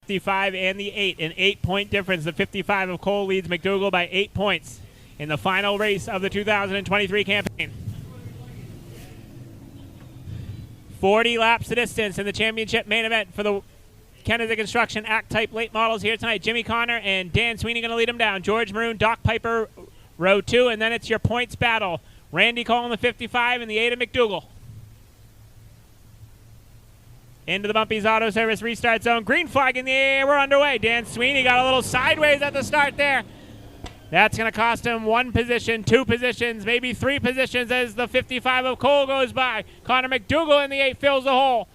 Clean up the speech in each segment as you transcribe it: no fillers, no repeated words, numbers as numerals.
55 and the 8, an 8-point difference. The 55 of Cole leads McDougall by 8 points in the final race of the 2023 campaign. 40 laps the distance in the championship main event for the Kennedy Construction Act-type late models here tonight. Jimmy Connor and Dan Sweeney going to lead them down. George Maroon, Doc Piper, row 2, and then it's your points battle. Randy Cole in the 55 and the 8 of McDougall. Into the Bumpy's Auto Service restart zone. Green flag in the air. We're underway. Dan Sweeney got a little sideways at the start there. That's going to cost him 1 position, 2 positions, maybe 3 positions as the 55 of Cole goes by. Connor McDougall in the 8 fills the hole.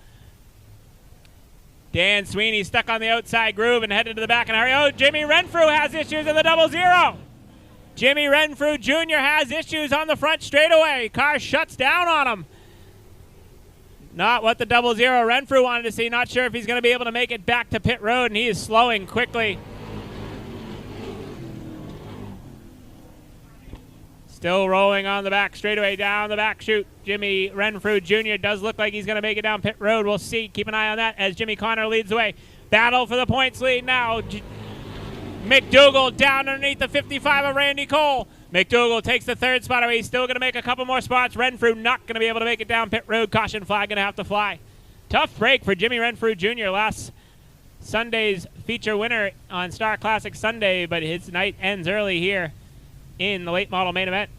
Dan Sweeney stuck on the outside groove and headed to the back in a hurry. Oh, Jimmy Renfrew has issues in the 00. Jimmy Renfrew Jr. has issues on the front straightaway. Car shuts down on him. Not what the 00 Renfrew wanted to see. Not sure if he's going to be able to make it back to pit road, and he is slowing quickly. Still rolling on the back straightaway down the back chute. Jimmy Renfrew Jr. does look like he's going to make it down pit road. We'll see. Keep an eye on that as Jimmy Connor leads the way. Battle for the points lead now. McDougall down underneath the 55 of Randy Cole. McDougall takes the 3rd spot away. He's still going to make a couple more spots. Renfrew not going to be able to make it down pit road. Caution flag going to have to fly. Tough break for Jimmy Renfrew Jr. Last Sunday's feature winner on Star Classic Sunday, but his night ends early here in the late model main event.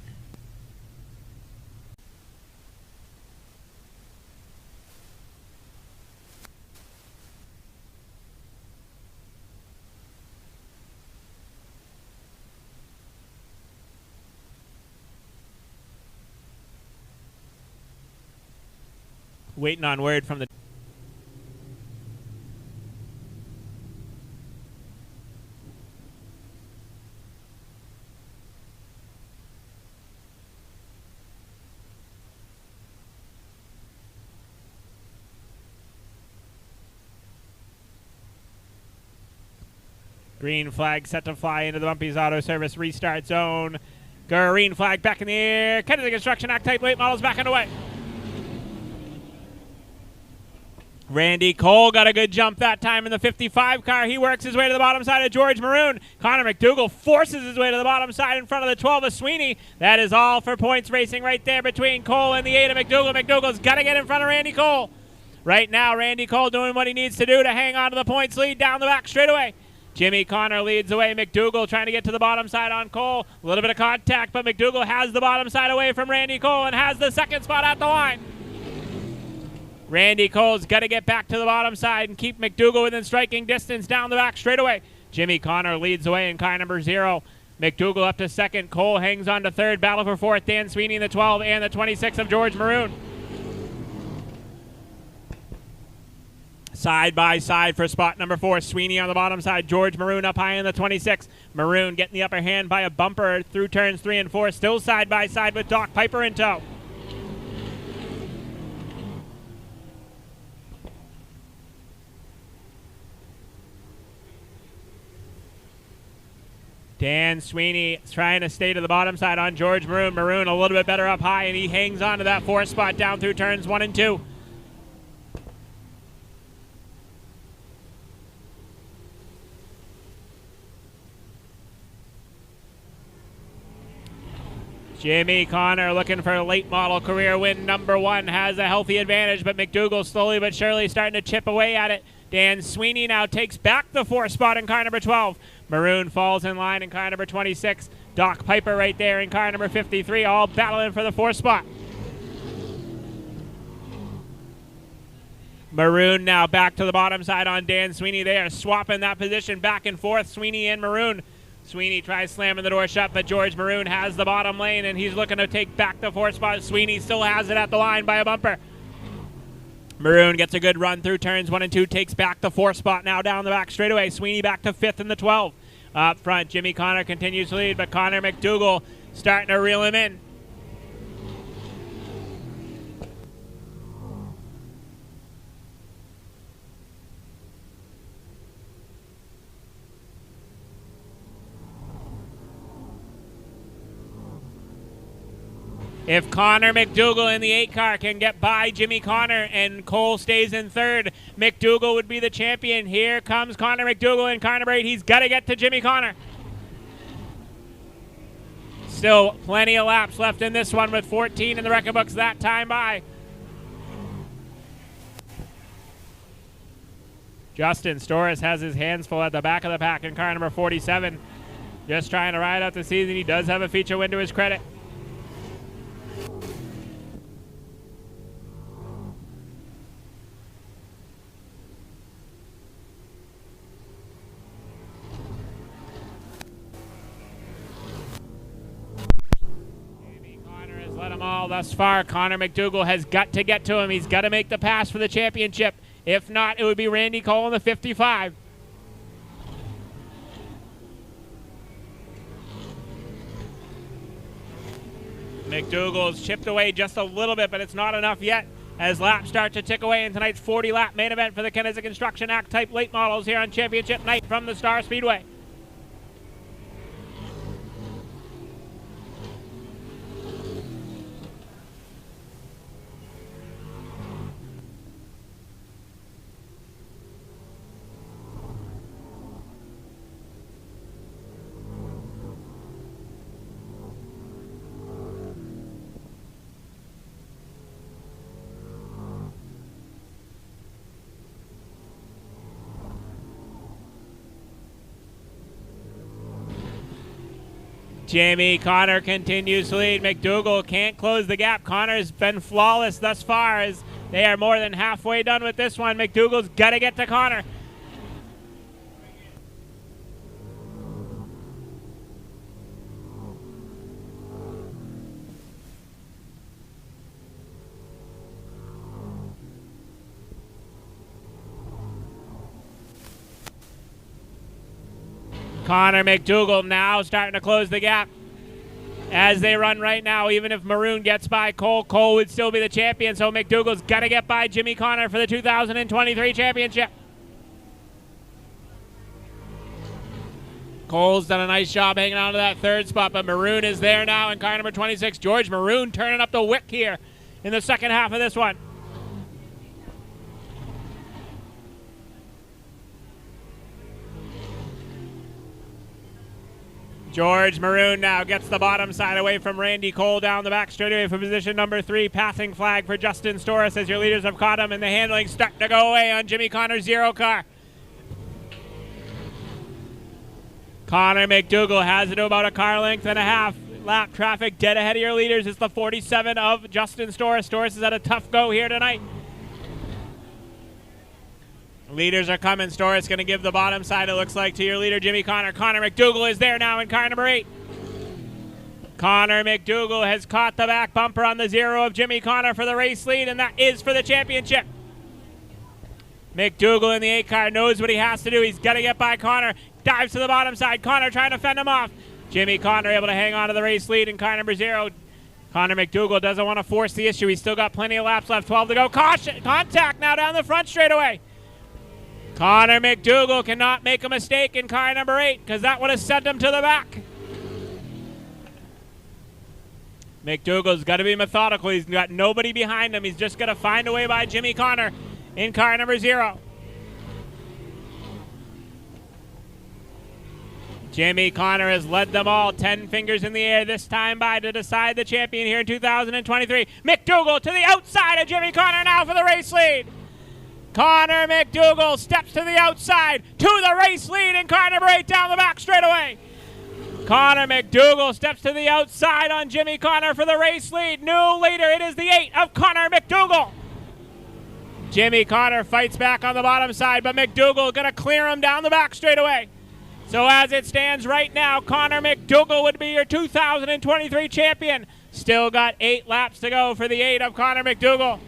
Waiting on word from the green flag set to fly into the Bumpy's Auto Service restart zone. Green flag back in the air. Kennedy Construction Act-type late models back underway. Randy Cole got a good jump that time in the 55 car. He works his way to the bottom side of George Maroon. Connor McDougall forces his way to the bottom side in front of the 12 of Sweeney. That is all for points racing right there between Cole and the 8 of McDougall. McDougall's got to get in front of Randy Cole. Right now, Randy Cole doing what he needs to do to hang on to the points lead down the back straightaway. Jimmy Connor leads away. McDougall trying to get to the bottom side on Cole. A little bit of contact, but McDougall has the bottom side away from Randy Cole and has the 2nd spot at the line. Randy Cole's got to get back to the bottom side and keep McDougall within striking distance down the back straightaway. Jimmy Connor leads away in car number 0. McDougall up to 2nd. Cole hangs on to 3rd. Battle for 4th. Dan Sweeney in the 12 and the 26 of George Maroon. Side by side for spot number 4. Sweeney on the bottom side. George Maroon up high in the 26. Maroon getting the upper hand by a bumper through turns 3 and 4. Still side by side with Doc Piper in tow. Dan Sweeney trying to stay to the bottom side on George Maroon. Maroon a little bit better up high, and he hangs on to that 4th spot down through turns 1 and 2. Jimmy Connor looking for a late model career win. Number 1 has a healthy advantage, but McDougall slowly but surely starting to chip away at it. Dan Sweeney now takes back the 4th spot in car number 12. Maroon falls in line in car number 26. Doc Piper right there in car number 53, all battling for the 4th spot. Maroon now back to the bottom side on Dan Sweeney. They are swapping that position back and forth, Sweeney and Maroon. Sweeney tries slamming the door shut, but George Maroon has the bottom lane, and he's looking to take back the 4th spot. Sweeney still has it at the line by a bumper. Maroon gets a good run through turns 1 and 2, takes back the 4th spot now down the back straightaway. Sweeney back to 5th in the 12. Up front, Jimmy Connor continues to lead, but Connor McDougall starting to reel him in. If Connor McDougall in the 8 car can get by Jimmy Connor and Cole stays in 3rd, McDougall would be the champion. Here comes Connor McDougall in car number 8. He's got to get to Jimmy Connor. Still plenty of laps left in this one with 14 in the record books that time by. Justin Storis has his hands full at the back of the pack in car number 47. Just trying to ride out the season. He does have a feature win to his credit. Let them all thus far. Connor McDougall has got to get to him. He's got to make the pass for the championship. If not, it would be Randy Cole in the 55. McDougall's chipped away just a little bit, but it's not enough yet as laps start to tick away in tonight's 40-lap main event for the Kinetic Construction Act Type late models here on Championship Night from the Star Speedway. Jimmy Connor continues to lead. McDougall can't close the gap. Connor's been flawless thus far as they are more than halfway done with this one. McDougall's got to get to Connor. Connor McDougall now starting to close the gap as they run right now. Even if Maroon gets by Cole, Cole would still be the champion, so McDougall's got to get by Jimmy Connor for the 2023 championship. Cole's done a nice job hanging on to that 3rd spot, but Maroon is there now in car number 26. George Maroon turning up the wick here in the second half of this one. George Maroon now gets the bottom side away from Randy Cole down the back straightaway for position number 3. Passing flag for Justin Storis as your leaders have caught him, and the handling starting to go away on Jimmy Connor's 0 car. Connor McDougall has it to about a car length and a half. Lap traffic dead ahead of your leaders. It's the 47 of Justin Storis. Storis has had a tough go here tonight. Leaders are coming. Storis going to give the bottom side, it looks like, to your leader, Jimmy Connor. Connor McDougall is there now in car number 8. Connor McDougall has caught the back bumper on the 0 of Jimmy Connor for the race lead, and that is for the championship. McDougall in the 8 car knows what he has to do. He's got to get by Connor. Dives to the bottom side. Connor trying to fend him off. Jimmy Connor able to hang on to the race lead in car number 0. Connor McDougall doesn't want to force the issue. He's still got plenty of laps left. 12 to go. Caution, contact now down the front straightaway. Connor McDougall cannot make a mistake in car number 8 because that would have sent him to the back. McDougall's got to be methodical. He's got nobody behind him. He's just got to find a way by Jimmy Connor in car number 0. Jimmy Connor has led them all 10 fingers in the air this time by to decide the champion here in 2023. McDougall to the outside of Jimmy Connor now for the race lead. Connor McDougall steps to the outside to the race lead in car number 8 down the back straightaway. Connor McDougall steps to the outside on Jimmy Connor for the race lead. New leader, it is the 8 of Connor McDougall. Jimmy Connor fights back on the bottom side, but McDougall going to clear him down the back straightaway. So as it stands right now, Connor McDougall would be your 2023 champion. Still got 8 laps to go for the 8 of Connor McDougall.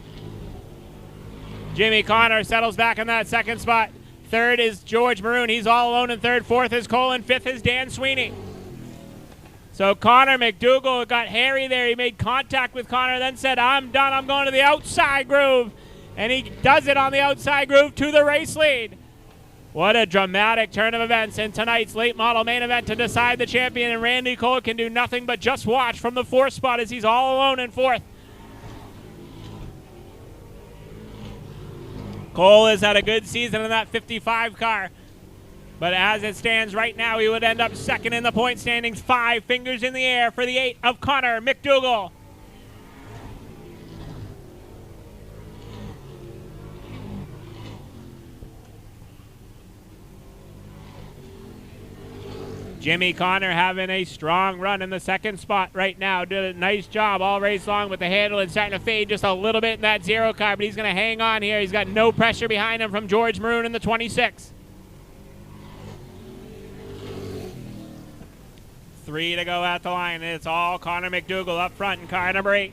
Jimmy Connor settles back in that 2nd spot. 3rd is George Maroon. He's all alone in 3rd. 4th is Cole, and 5th is Dan Sweeney. So Connor McDougall got hairy there. He made contact with Connor, then said, I'm done. I'm going to the outside groove. And he does it on the outside groove to the race lead. What a dramatic turn of events in tonight's late model main event to decide the champion, and Randy Cole can do nothing but just watch from the fourth spot as he's all alone in fourth. Cole has had a good season in that 55 car, but as it stands right now, he would end up second in the point standings, 5 fingers in the air for the 8 of Connor McDougall. Jimmy Connor having a strong run in the second spot right now. Did a nice job all race long with the handle and starting to fade just a little bit in that 0 car, but he's going to hang on here. He's got no pressure behind him from George Maroon in the 26. 3 to go at the line, and it's all Connor McDougall up front in car number 8.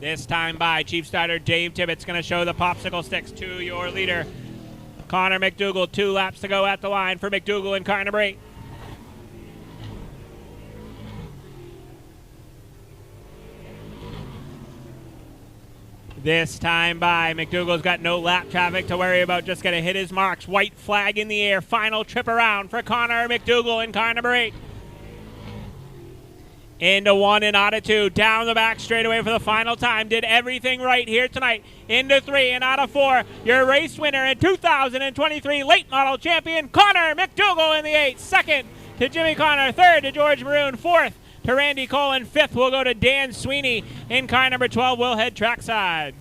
This time by Chief Starter Dave Tibbetts going to show the popsicle sticks to your leader, Connor McDougall. 2 laps to go at the line for McDougall in car number 8. This time by McDougall's got no lap traffic to worry about, just going to hit his marks. White flag in the air. Final trip around for Connor McDougall in car number 8. Into 1 and out of 2. Down the back straightaway for the final time. Did everything right here tonight. Into 3 and out of 4. Your race winner in 2023 late model champion, Connor McDougall in the 8. Second to Jimmy Connor. Third to George Maroon. Fourth to Randy Cole. And fifth will go to Dan Sweeney in car number 12. We'll head trackside.